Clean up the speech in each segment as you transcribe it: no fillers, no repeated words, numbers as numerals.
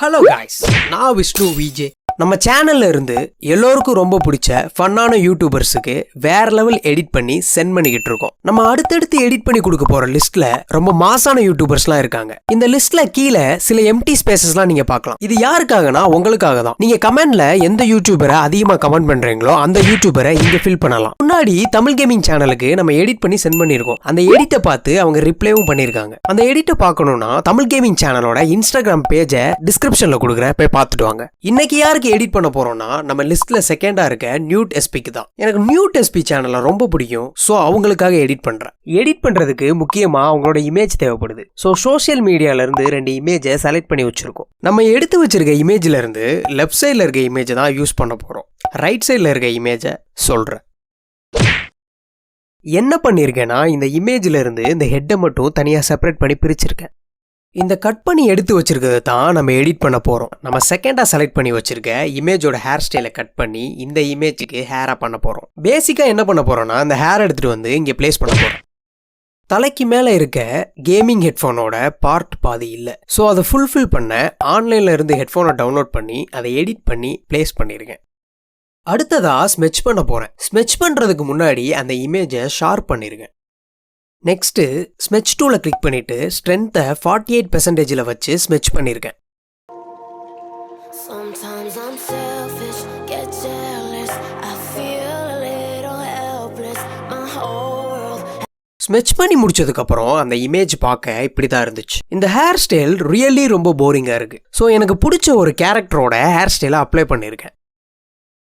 Hello guys, நான் Vishnu VJ. நம்ம சேனல்ல இருந்து எல்லோருக்கும் ரொம்ப பிடிச்ச ஃபன்னான யூடியூபர்ஸுக்கு வேற லெவல் எடிட் பண்ணி சென்ட் பண்ணிக்கிட்டு இருக்கோம். நம்ம அடுத்தடுத்து எடிட் பண்ணி கொடுக்க போற லிஸ்ட்ல ரொம்ப மாசான யூடியூபர்ஸ்லாம் இருக்காங்க. இந்த லிஸ்ட்ல கீழே சில எம்டி ஸ்பேசஸ்லாம் நீங்க பார்க்கலாம். இது யாருக்காகனா உங்களுக்காக தான். நீங்க கமெண்ட்ல எந்த யூடியூபரை அதிகமா கமெண்ட் பண்றீங்களோ அந்த யூடியூபரை இங்க ஃபில் பண்ணலாம். முன்னாடி தமிழ் கேமிங் சேனலுக்கு நம்ம எடிட் பண்ணி சென்ட் பண்ணிருக்கோம். அந்த எடிட்டை பார்த்து அவங்க ரிப்ளைவும் பண்ணிருக்காங்க. அந்த எடிட்டை பார்க்கணும்னா தமிழ் கேமிங் சேனலோட இன்ஸ்டாகிராம் பேஜை டிஸ்கிரிப்ஷன்ல கொடுக்குறேன், போய் பார்த்துட்டு வாங்க. இன்னைக்கு யாருக்கு எடிட் பண்ண போறோம்னா நம்ம லிஸ்ட்ல செகண்டா இருக்க NewtSPக்கு தான். எனக்கு NewtSP சேனல்ல ரொம்ப பிடிக்கும். சோ அவங்களுக்காக எடிட் பண்றேன். எடிட் பண்றதுக்கு முக்கியமா அவங்களோட இமேஜ் தேவைப்படுது. சோ சோஷியல் மீடியால இருந்து 2 இமேஜை செலக்ட் பண்ணி வச்சிருக்கோம். நம்ம எடுத்து வச்சிருக்க இமேஜ்ல இருந்து லெஃப்ட் சைட்ல இருக்க இமேஜை தான் யூஸ் பண்ண போறோம். ரைட் சைட்ல இருக்க இமேஜை சொல்றேன். என்ன பண்ணிருக்கேன்னா இந்த இமேஜ்ல இருந்து இந்த ஹெட்டை மட்டும் தனியா செப்பரேட் பண்ணி பிரிச்சிருக்கேன். இந்த கட் பண்ணி எடுத்து வச்சிருக்கிறது தான் நம்ம எடிட் பண்ண போறோம். நம்ம செகண்டா செலக்ட் பண்ணி வச்சிருக்க இமேஜோட ஹேர் ஸ்டைலை கட் பண்ணி இந்த இமேஜுக்கு ஹேரா பண்ண போறோம். பேசிக்கா என்ன பண்ண போறோம்னா இந்த ஹேர் எடுத்துட்டு வந்து இங்க பிளேஸ் பண்ண போறோம். தலைக்கு மேல இருக்க கேமிங் ஹெட்ஃபோனோட பார்ட் பாதி இல்லை. ஸோ அதை ஃபுல்ஃபில் பண்ண ஆன்லைன்ல இருந்து ஹெட்ஃபோனை டவுன்லோட் பண்ணி அதை எடிட் பண்ணி பிளேஸ் பண்ணிருக்கேன். அடுத்ததா ஸ்மெட்ச் பண்ண போறேன். ஸ்மெட்ச் பண்றதுக்கு முன்னாடி அந்த இமேஜை ஷார்ப் பண்ணிருக்கேன். நெக்ஸ்ட் ஸ்மெட்ச் டூல கிளிக் பண்ணிட்டு ஸ்ட்ரென்த்தை 48% வச்சு ஸ்மெட்ச் பண்ணிருக்கேன். ஸ்மெட்ச் பண்ணி முடிச்சதுக்கு அப்புறம் அந்த இமேஜ் பார்க்க இப்படிதான் இருந்துச்சு. இந்த ஹேர் ஸ்டைல் ரியலி ரொம்ப போரிங்கா இருக்கு. ஸோ எனக்கு பிடிச்ச ஒரு கேரக்டரோட ஹேர் ஸ்டைலை அப்ளை பண்ணிருக்கேன்.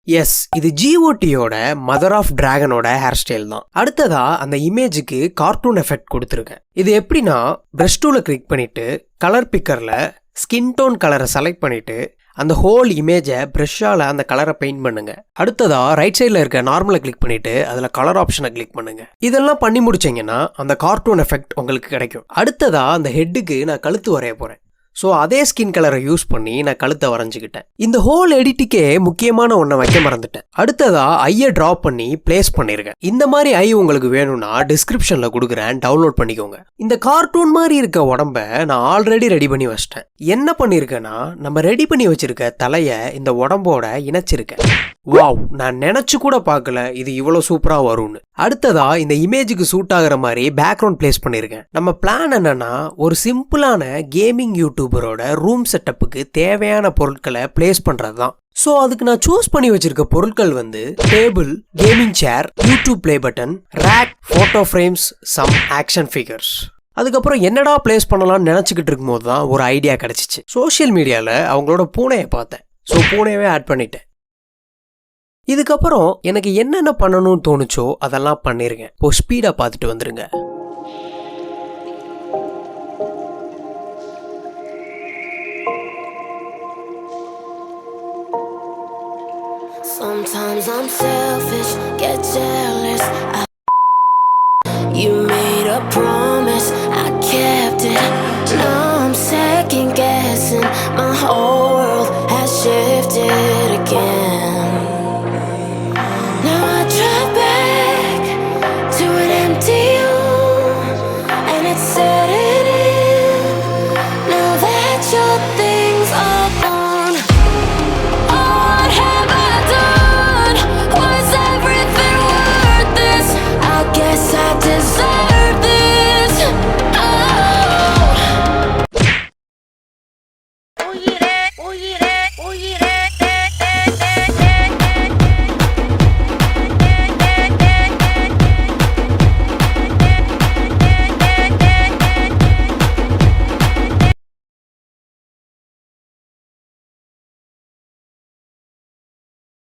எஸ், இது GOTயோட மதர் ஆஃப் டிராகனோட ஹேர் ஸ்டைல் தான். அடுத்ததா அந்த இமேஜுக்கு கார்ட்டூன் எஃபெக்ட் கொடுத்துருக்கேன். இது எப்படின்னா பிரஷ் டூல கிளிக் பண்ணிட்டு கலர் பிக்கர்ல ஸ்கின் டோன் கலரை செலக்ட் பண்ணிட்டு அந்த ஹோல் இமேஜை பிரஷ்ஷால அந்த கலரை பெயிண்ட் பண்ணுங்க. அடுத்ததா ரைட் சைட்ல இருக்க நார்மலை கிளிக் பண்ணிட்டு அதுல கலர் ஆப்ஷனை கிளிக் பண்ணுங்க. இதெல்லாம் பண்ணி முடிச்சீங்கன்னா அந்த கார்ட்டூன் எஃபெக்ட் உங்களுக்கு கிடைக்கும். அடுத்ததா அந்த ஹெட்டுக்கு நான் கழுத்து வரைய போறேன். ஸோ அதே ஸ்கின் கலரை யூஸ் பண்ணி நான் கழுத்தை வரைஞ்சிக்கிட்டேன். இந்த ஹோல் எடிட்டுக்கே முக்கியமான ஒன்றை வைக்க மறந்துட்டேன். அடுத்ததா ஐயை ட்ரா பண்ணி பிளேஸ் பண்ணிருக்கேன். இந்த மாதிரி ஐ உங்களுக்கு வேணும்னா டிஸ்கிரிப்ஷன்ல கொடுக்குறேன், டவுன்லோட் பண்ணிக்கோங்க. இந்த கார்ட்டூன் மாதிரி இருக்க உடம்ப நான் ஆல்ரெடி ரெடி பண்ணி வச்சிட்டேன். என்ன பண்ணிருக்கேன்னா நம்ம ரெடி பண்ணி வச்சிருக்க தலையை இந்த உடம்போட இணைச்சிருக்கேன். வாவ், நான் நினைச்சு கூட பார்க்கல இது இவ்வளவு சூப்பரா வரும்னு. அடுத்ததா இந்த இமேஜுக்கு சூட் ஆகுற மாதிரி பேக்ரவுண்ட் பிளேஸ் பண்ணிருக்கேன். நம்ம பிளான் என்னன்னா ஒரு சிம்பிளான கேமிங் யூடியூபரோட ரூம் செட்டப்புக்கு தேவையான பொருட்களை பிளேஸ் பண்றதுதான். ஸோ அதுக்கு நான் சூஸ் பண்ணி வச்சிருக்க பொருட்கள் வந்து table, gaming chair, YouTube play button, rack, photo frames, some action figures. அதுக்கப்புறம் என்னடா பிளேஸ் பண்ணலாம்னு நினைச்சுக்கிட்டு இருக்கும்போது தான் ஒரு ஐடியா கிடைச்சிச்சு. சோஷியல் மீடியால அவங்களோட பூனையை பார்த்தேன். ஸோ பூனையவே ஆட் பண்ணிட்டேன். இதுக்கப்புறம் எனக்கு என்னென்ன பண்ணணும்னு தோணுச்சோ அதெல்லாம் பண்ணிருக்கேன். இப்போ ஸ்பீடா பார்த்துட்டு வந்துருங்க. Sometimes I'm selfish, get jealous. You made a promise, I kept it. Now I'm second guessing my whole